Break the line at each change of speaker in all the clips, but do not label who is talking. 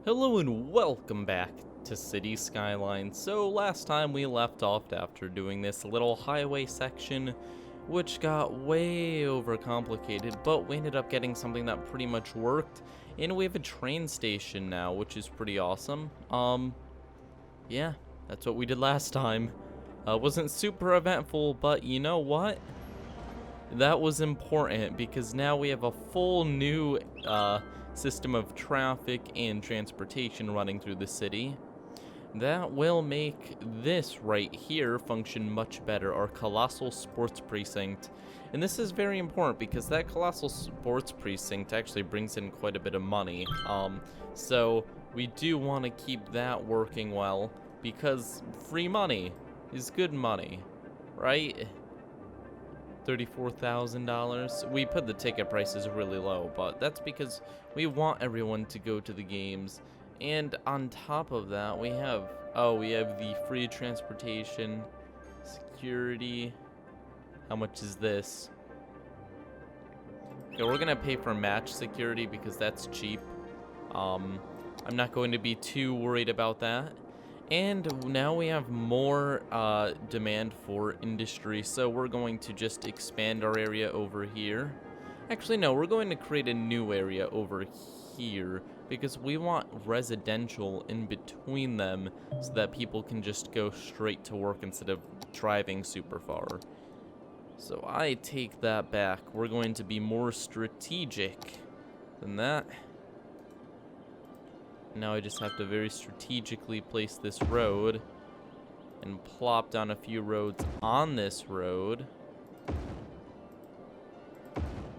Hello and welcome back to City Skylines. So last time we left off after doing this little highway section, which got way overcomplicated, but we ended up getting something that pretty much worked, and we have a train station now, which is pretty awesome. Yeah, that's what we did last time. Wasn't super eventful, but you know what? That was important because now we have a full new system of traffic and transportation running through the city. That will make this right here function much better, our Colossal Sports Precinct. And this is very important because that Colossal Sports Precinct actually brings in quite a bit of money. So we do want to keep that working well because free money is good money, right? $34,000. We put the ticket prices really low, but that's because we want everyone to go to the games. And on top of that, we have the free transportation, security. How much is this? Okay, we're gonna pay for match security because that's cheap. I'm not going to be too worried about that. And now we have more demand for industry, so we're going to just expand our area over here. Actually, no, we're going to create a new area over here because we want residential in between them so that people can just go straight to work instead of driving super far. So I take that back. We're going to be more strategic than that. Now I just have to very strategically place this road and plop down a few roads on this road.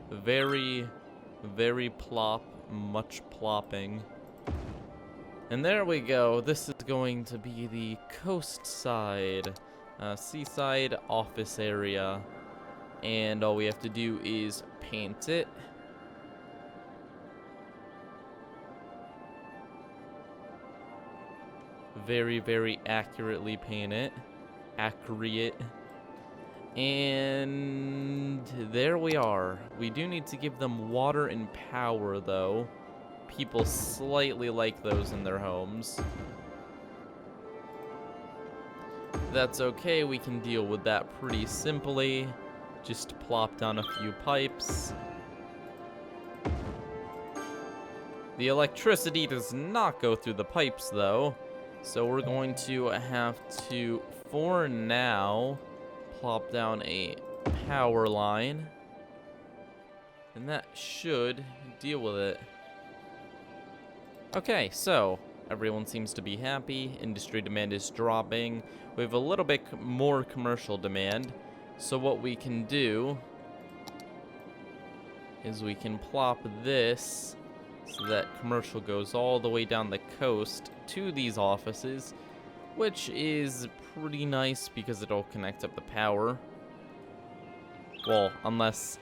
Very, very plop, much plopping. And there we go. This is going to be the coast side, seaside office area. And all we have to do is paint it. Very, very accurately paint it. Accurate. And there we are. We do need to give them water and power, though. People slightly like those in their homes. That's okay. We can deal with that pretty simply. Just plop down a few pipes. The electricity does not go through the pipes, though. So we're going to have to, for now, plop down a power line. And that should deal with it. Okay, so everyone seems to be happy. Industry demand is dropping. We have a little bit more commercial demand. So what we can do is we can plop this so that commercial goes all the way down the coast to these offices, which is pretty nice because it'll connect up the power. Well, unless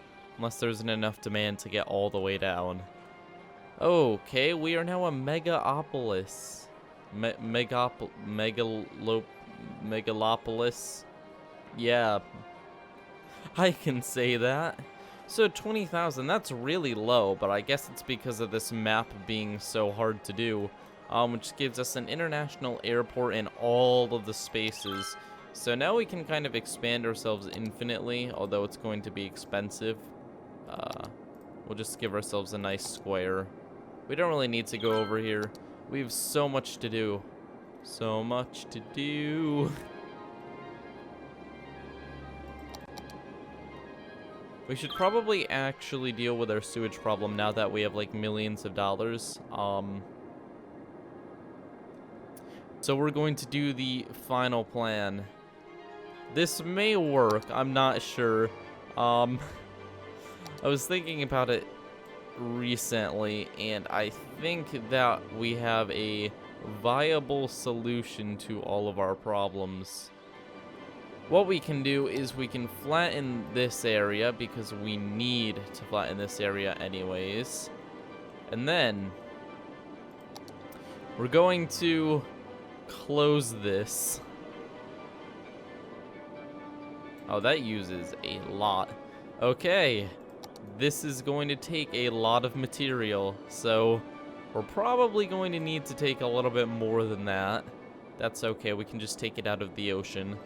there isn't enough demand to get all the way down. Okay, we are now a megapolis. Megalopolis. Yeah, I can say that. So 20,000, that's really low, but I guess it's because of this map being so hard to do, which gives us an international airport in all of the spaces. So now we can kind of expand ourselves infinitely, although it's going to be expensive. We'll just give ourselves a nice square. We don't really need to go over here. We have so much to do. So much to do. We should probably actually deal with our sewage problem now that we have like millions of dollars. So we're going to do the final plan. This may work, I'm not sure. I was thinking about it recently, and I think that we have a viable solution to all of our problems. What we can do is we can flatten this area because we need to flatten this area anyways. And then we're going to close this. Oh, that uses a lot. Okay, this is going to take a lot of material, so We're probably going to need to take a little bit more than that. That's okay, we can just take it out of the ocean.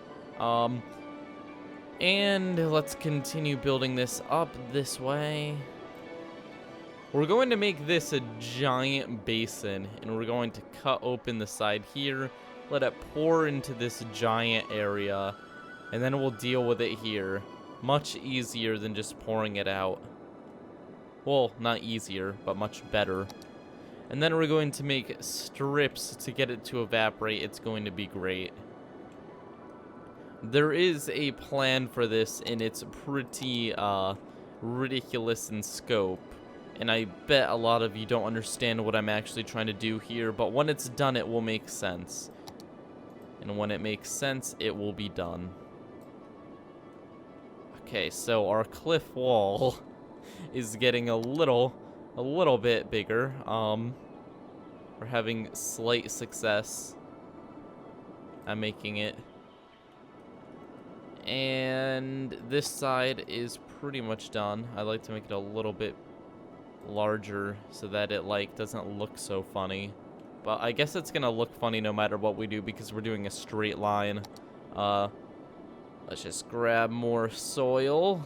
And let's continue building this up this way. We're going to make this a giant basin, and we're going to cut open the side here, let it pour into this giant area, and then we'll deal with it here. Much easier than just pouring it out. Well, not easier, but much better. And then we're going to make strips to get it to evaporate. It's going to be great. There is a plan for this, and it's pretty ridiculous in scope. And I bet a lot of you don't understand what I'm actually trying to do here, but when it's done, it will make sense. And when it makes sense, it will be done. Okay, so our cliff wall is getting a little bit bigger. We're having slight success at making it. And this side is pretty much done. I like to make it a little bit larger so that it like doesn't look so funny, but I guess it's gonna look funny no matter what we do because we're doing a straight line. Let's just grab more soil,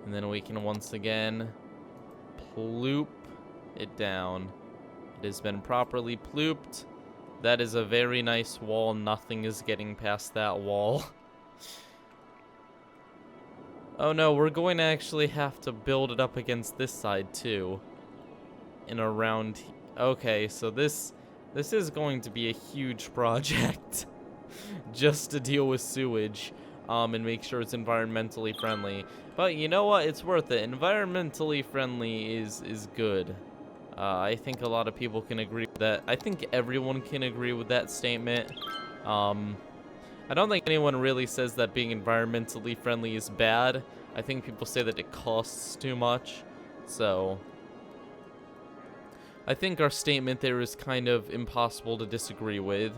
and then we can once again ploop it down. It has been properly plooped. That is a very nice wall. Nothing is getting past that wall. Oh no, we're going to actually have to build it up against this side too. And around... Okay, so this is going to be a huge project. Just to deal with sewage. And make sure it's environmentally friendly. But you know what? It's worth it. Environmentally friendly is good. I think a lot of people can agree with that. I think everyone can agree with that statement. I don't think anyone really says that being environmentally friendly is bad. I think people say that it costs too much. So I think our statement there is kind of impossible to disagree with.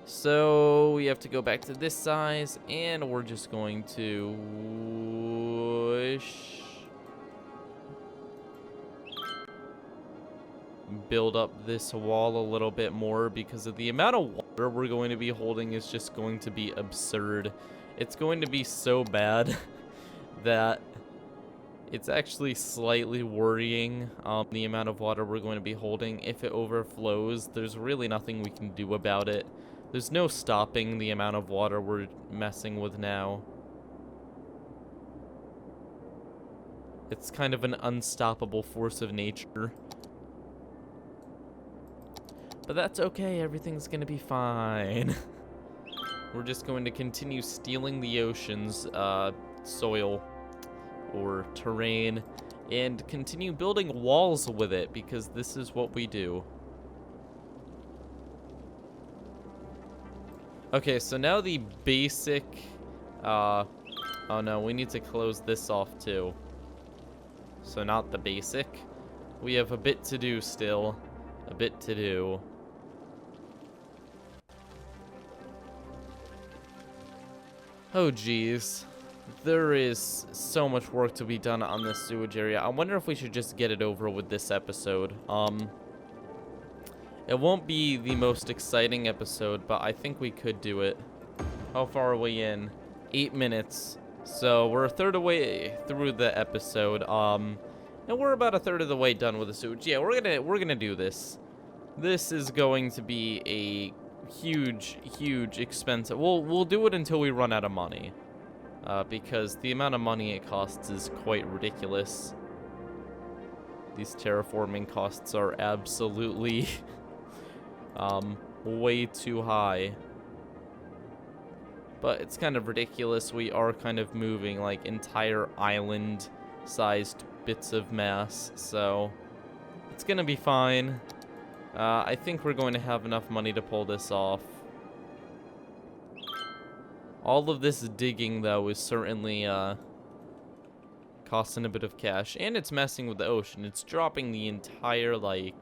So we have to go back to this size, and we're just going to build up this wall a little bit more because of the amount of water we're going to be holding is just going to be absurd. It's going to be so bad that it's actually slightly worrying, the amount of water we're going to be holding. If it overflows, there's really nothing we can do about it. There's no stopping the amount of water we're messing with now. It's kind of an unstoppable force of nature. But that's okay, everything's gonna be fine. We're just going to continue stealing the ocean's soil or terrain and continue building walls with it because this is what we do. Okay, so now the basic... oh no, we need to close this off too. So not the basic. We have a bit to do still. A bit to do. Oh geez, there is so much work to be done on this sewage area. I wonder if we should just get it over with this episode. It won't be the most exciting episode, but I think we could do it. How far are we in? 8 minutes. So we're a third away through the episode. And we're about a third of the way done with the sewage. Yeah, we're gonna do this. This is going to be a huge expense. We'll do it until we run out of money, because the amount of money it costs is quite ridiculous. These terraforming costs are absolutely way too high, but it's kind of ridiculous. We are kind of moving like entire island sized bits of mass, so it's gonna be fine. I think we're going to have enough money to pull this off. All of this digging, though, is certainly costing a bit of cash. And it's messing with the ocean. It's dropping the entire, like...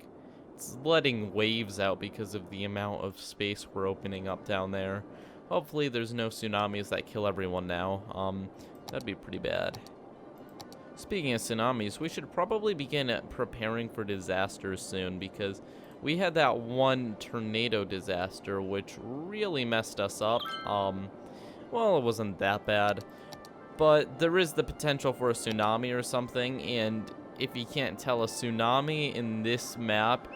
It's letting waves out because of the amount of space we're opening up down there. Hopefully there's no tsunamis that kill everyone now. That'd be pretty bad. Speaking of tsunamis, we should probably begin preparing for disasters soon, because we had that one tornado disaster which really messed us up. Well, it wasn't that bad, but there is the potential for a tsunami or something, and if you can't tell, a tsunami in this map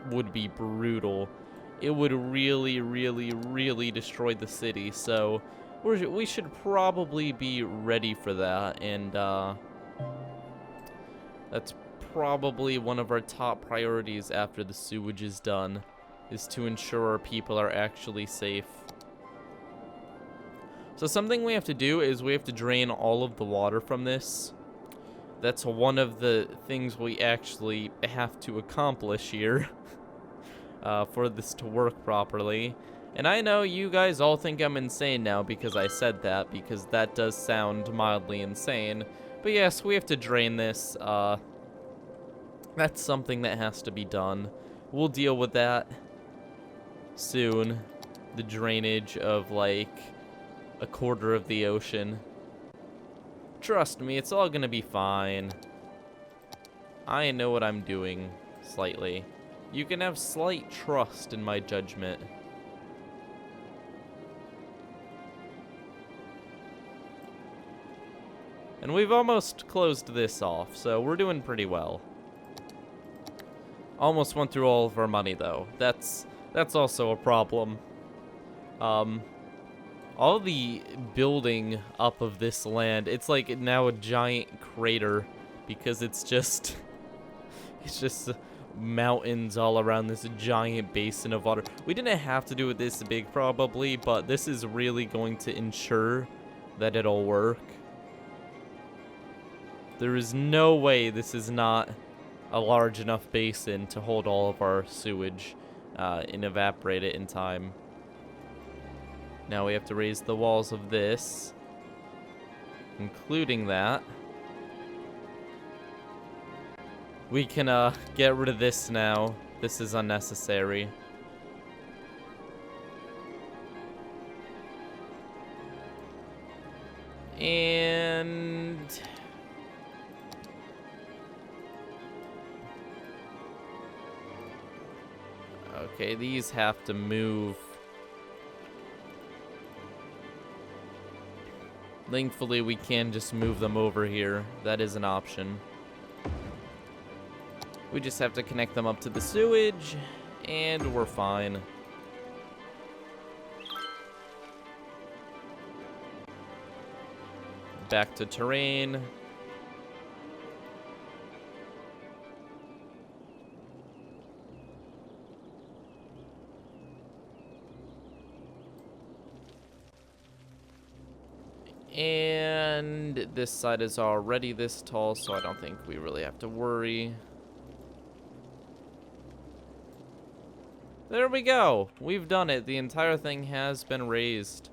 would be brutal. It would really, really, really destroy the city, so we should probably be ready for that, and that's probably one of our top priorities after the sewage is done, is to ensure our people are actually safe. So something we have to do is we have to drain all of the water from this. That's one of the things we actually have to accomplish here for this to work properly. And I know you guys all think I'm insane now because I said that, because that does sound mildly insane. But yes, we have to drain this. That's something that has to be done. We'll deal with that soon. The drainage of like a quarter of the ocean. Trust me, it's all gonna be fine. I know what I'm doing, slightly. You can have slight trust in my judgment. And we've almost closed this off, so we're doing pretty well. Almost went through all of our money, though. That's also a problem. All the building up of this land, it's like now a giant crater because it's just mountains all around this giant basin of water. We didn't have to do it this big probably, but this is really going to ensure that it'll work. There is no way this is not a large enough basin to hold all of our sewage and evaporate it in time. Now we have to raise the walls of this, including that. We can get rid of this now. This is unnecessary. And okay, these have to move. Thankfully, we can just move them over here. That is an option. We just have to connect them up to the sewage, and we're fine. Back to terrain. And this side is already this tall, so I don't think we really have to worry. There we go. We've done it. The entire thing has been raised.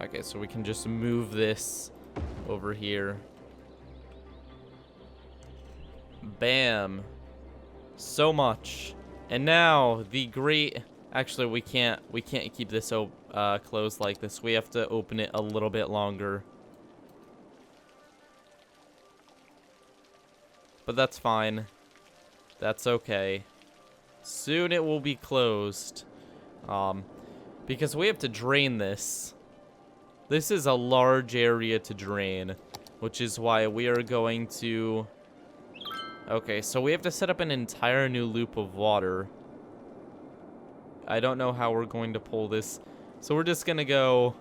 Okay, so we can just move this over here. Bam. So much. And now the great, actually we can't keep this closed like this. We have to open it a little bit longer. But that's fine. That's okay. Soon it will be closed. Because we have to drain this. This is a large area to drain, which is why we are going to... Okay, so we have to set up an entire new loop of water. I don't know how we're going to pull this. So we're just gonna go...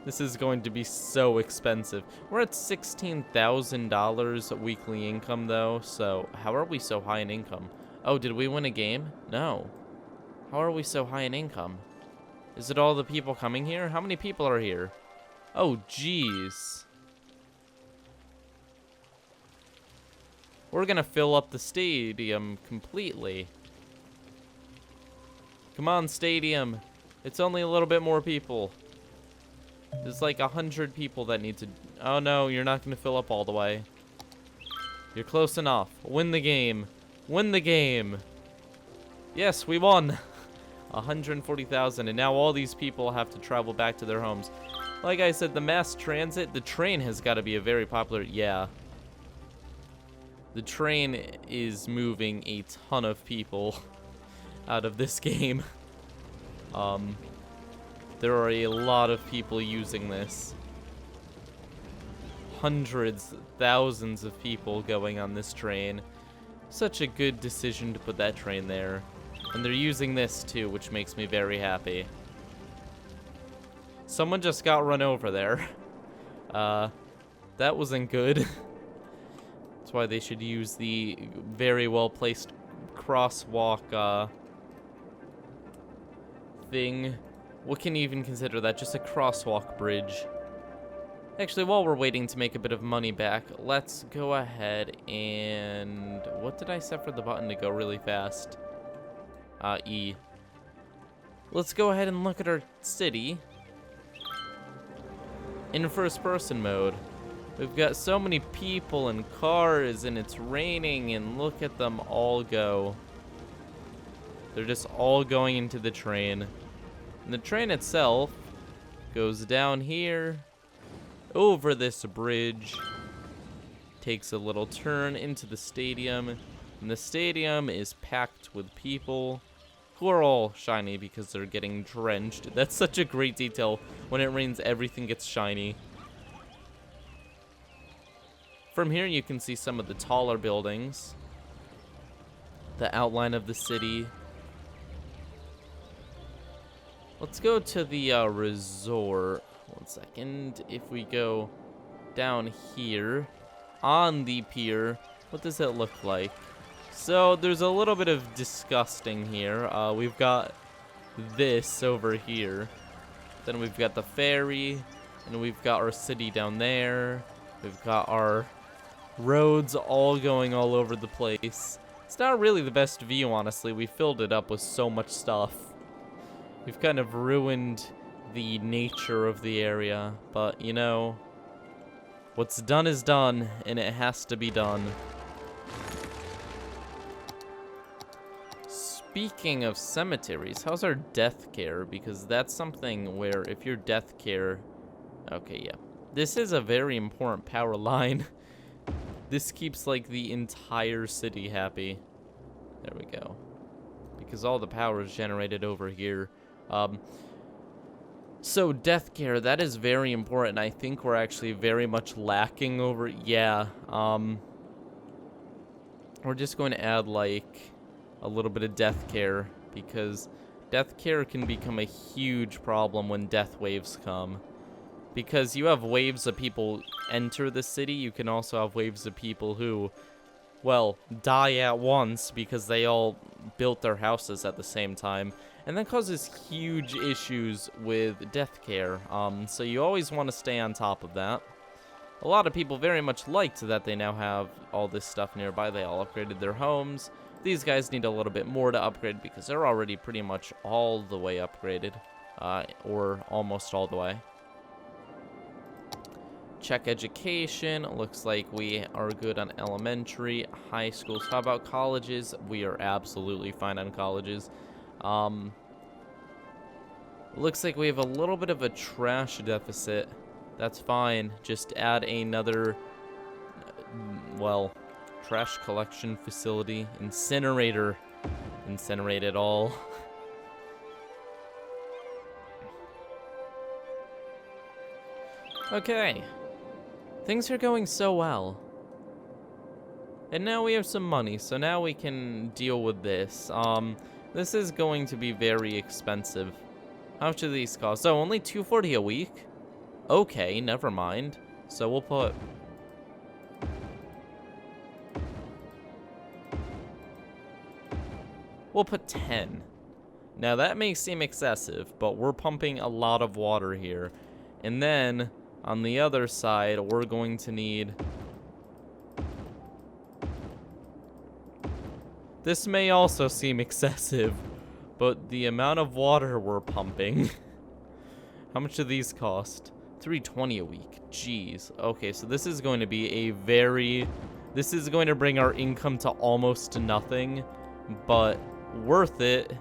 This is going to be so expensive. We're at $16,000 weekly income, though. So how are we so high in income? Oh, did we win a game? No. How are we so high in income? Is it all the people coming here? How many people are here? Oh, jeez. We're gonna fill up the stadium completely. Come on, stadium. It's only a little bit more people. There's like 100 people that need to... Oh no, you're not gonna fill up all the way. You're close enough. Win the game. Win the game. Yes, we won. 140,000, and now all these people have to travel back to their homes. Like I said, the mass transit, the train has got to be a very popular, yeah. The train is moving a ton of people out of this game. There are a lot of people using this. Hundreds, thousands of people going on this train. Such a good decision to put that train there. And they're using this too, which makes me very happy. Someone just got run over there. That wasn't good. That's why they should use the very well-placed crosswalk, thing. What can you even consider that? Just a crosswalk bridge. Actually, while we're waiting to make a bit of money back, let's go ahead and... What did I set for the button to go really fast? E. Let's go ahead and look at our city in first-person mode. We've got so many people and cars, and it's raining, and look at them all go. They're just all going into the train. And the train itself goes down here, over this bridge, takes a little turn into the stadium, and the stadium is packed with people who are all shiny because they're getting drenched. That's such a great detail. When it rains, everything gets shiny. From here, you can see some of the taller buildings, the outline of the city. Let's go to the resort. One second. If we go down here on the pier, what does it look like? So there's a little bit of disgusting here. We've got this over here. Then we've got the ferry, and we've got our city down there. We've got our roads all going all over the place. It's not really the best view, honestly. We filled it up with so much stuff. We've kind of ruined the nature of the area, but you know, what's done is done, and it has to be done. Speaking of cemeteries, how's our death care? Because that's something where if your death care... Okay, yeah. This is a very important power line. This keeps, like, the entire city happy. There we go. Because all the power is generated over here. So, death care, that is very important. I think we're actually very much lacking over... Yeah, we're just going to add, like, a little bit of death care. Because death care can become a huge problem when death waves come. Because you have waves of people enter the city, you can also have waves of people who, well, die at once because they all built their houses at the same time. And that causes huge issues with death care, so you always want to stay on top of that. A lot of people very much liked that they now have all this stuff nearby. They all upgraded their homes. These guys need a little bit more to upgrade because they're already pretty much all the way upgraded, or almost all the way. Check education. Looks like we are good on elementary, high schools. How about colleges? We are absolutely fine on colleges. Looks like we have a little bit of a trash deficit. That's fine. Just add another, well, trash collection facility. Incinerator. Incinerate it all. Okay. Things are going so well. And now we have some money, so now we can deal with this. This is going to be very expensive. How much do these cost? Oh, only $240 a week? Okay, never mind. So we'll put... We'll put 10. Now that may seem excessive, but we're pumping a lot of water here. And then, on the other side, we're going to need... This may also seem excessive, but the amount of water we're pumping... How much do these cost? $320 a week. Jeez. Okay, so this is going to be a very... This is going to bring our income to almost nothing, but worth it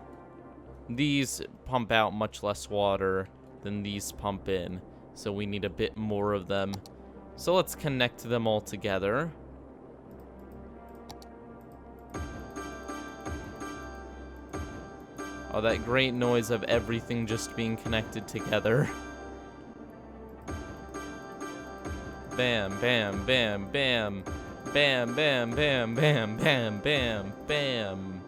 these pump out much less water than these pump in. So we need a bit more of them. So let's connect them all together. Oh, that great noise of everything just being connected together. Bam, bam, bam, bam. Bam, bam, bam, bam, bam, bam, bam.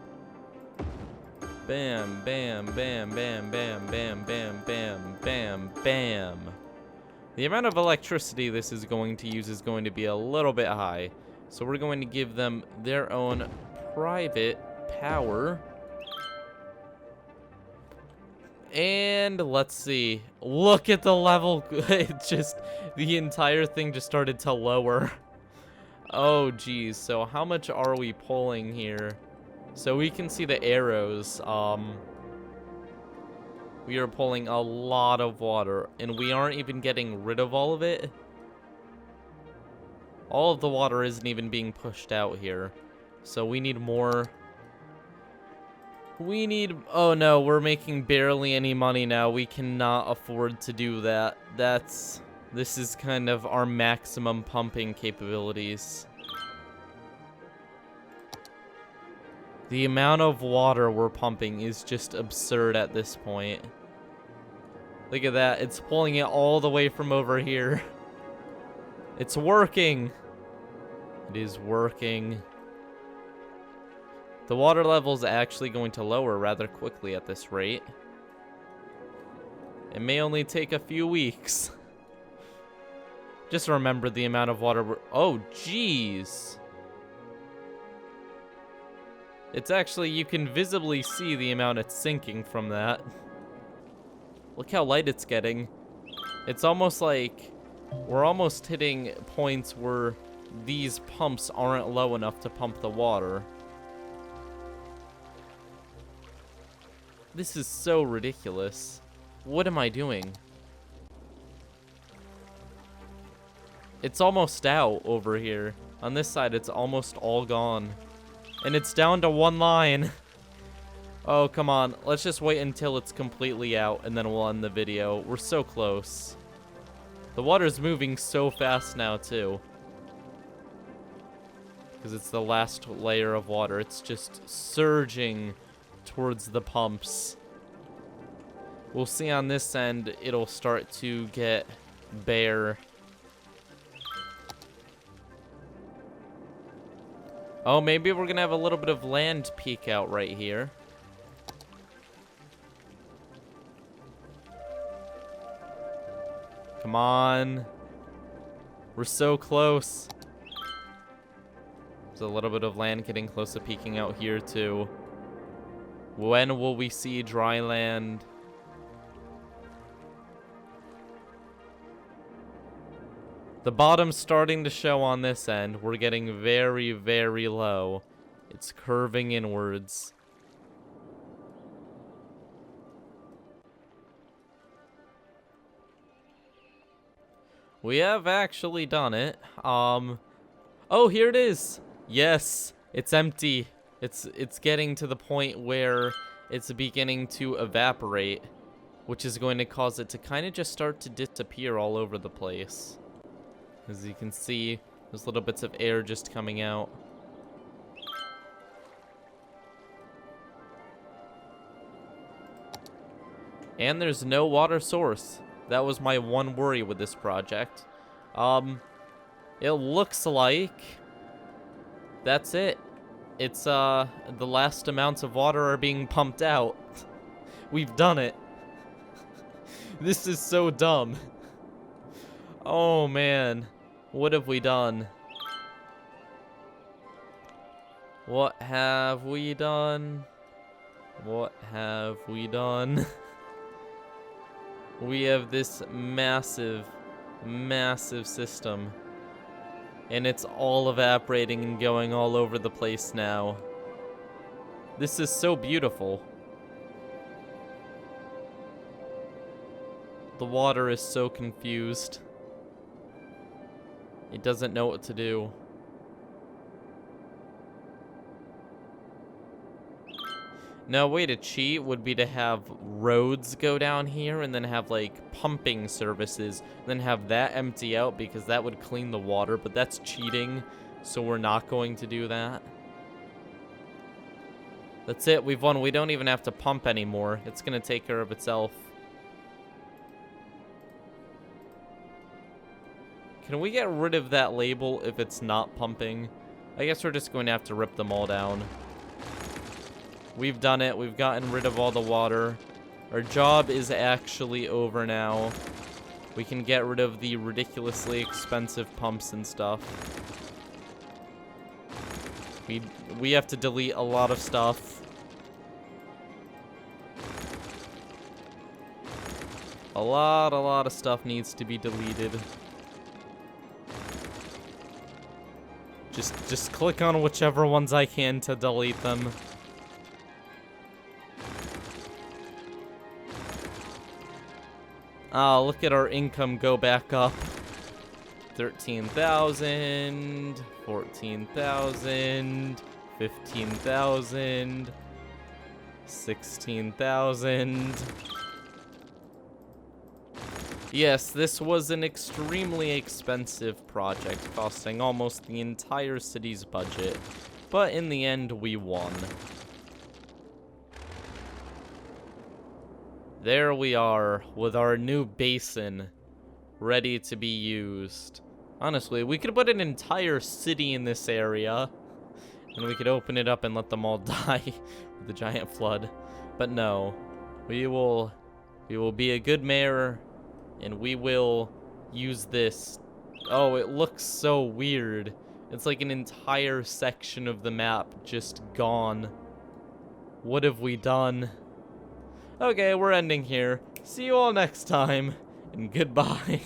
Bam, bam, bam, bam, bam, bam, bam, bam, bam, bam. The amount of electricity this is going to use is going to be a little bit high. So we're going to give them their own private power. And let's see. Look at the level. It just, the entire thing just started to lower. Oh, geez. So how much are we pulling here? So we can see the arrows. We are pulling a lot of water, and we aren't even getting rid of all of it. All of the water isn't even being pushed out here. So we need more. We need, oh no, we're making barely any money now. We cannot afford to do that. This is kind of our maximum pumping capabilities. The amount of water we're pumping is just absurd at this point. Look at that, it's pulling it all the way from over here. It's working. It is working. The water level is actually going to lower rather quickly at this rate. It may only take a few weeks. Just remember the amount of water we're... Oh, jeez. It's actually, you can visibly see the amount it's sinking from that. Look how light it's getting. It's almost like we're almost hitting points where these pumps aren't low enough to pump the water. This is so ridiculous. What am I doing? It's almost out over here. On this side, it's almost all gone. And it's down to one line. Oh, come on. Let's just wait until it's completely out, and then we'll end the video. We're so close. The water's moving so fast now, too. Because it's the last layer of water. It's just surging towards the pumps. We'll see on this end, it'll start to get bare. Oh, maybe we're gonna have a little bit of land peek out right here. Come on. We're so close. There's a little bit of land getting close to peeking out here too. When will we see dry land? The bottom's starting to show on this end. We're getting very, very low. It's curving inwards. We have actually done it. Oh, here it is. Yes, it's empty. It's getting to the point where it's beginning to evaporate, which is going to cause it to kind of just start to disappear all over the place. As you can see, there's little bits of air just coming out. And there's no water source. That was my one worry with this project. It looks like that's it. It's, the last amounts of water are being pumped out. We've done it. This is so dumb. Oh, man. What have we done? What have we done? What have we done? We have this massive, massive system. And it's all evaporating and going all over the place now. This is so beautiful. The water is so confused. It doesn't know what to do. No, way to cheat would be to have roads go down here and then have, like, pumping services. Then have that empty out because that would clean the water, but that's cheating, so we're not going to do that. That's it, we've won. We don't even have to pump anymore. It's gonna take care of itself. Can we get rid of that label if it's not pumping? I guess we're just going to have to rip them all down. We've done it. We've gotten rid of all the water. Our job is actually over now. We can get rid of the ridiculously expensive pumps and stuff. We have to delete a lot of stuff. A lot of stuff needs to be deleted. Just click on whichever ones I can to delete them. Oh, look at our income go back up. 13,000, 14,000, 15,000, 16,000. Yes, this was an extremely expensive project, costing almost the entire city's budget, but in the end, we won. There we are, with our new basin, ready to be used. Honestly, we could put an entire city in this area, and we could open it up and let them all die with the giant flood. But no, we will be a good mayor, and we will use this. Oh, it looks so weird. It's like an entire section of the map just gone. What have we done? Okay, we're ending here. See you all next time, and goodbye.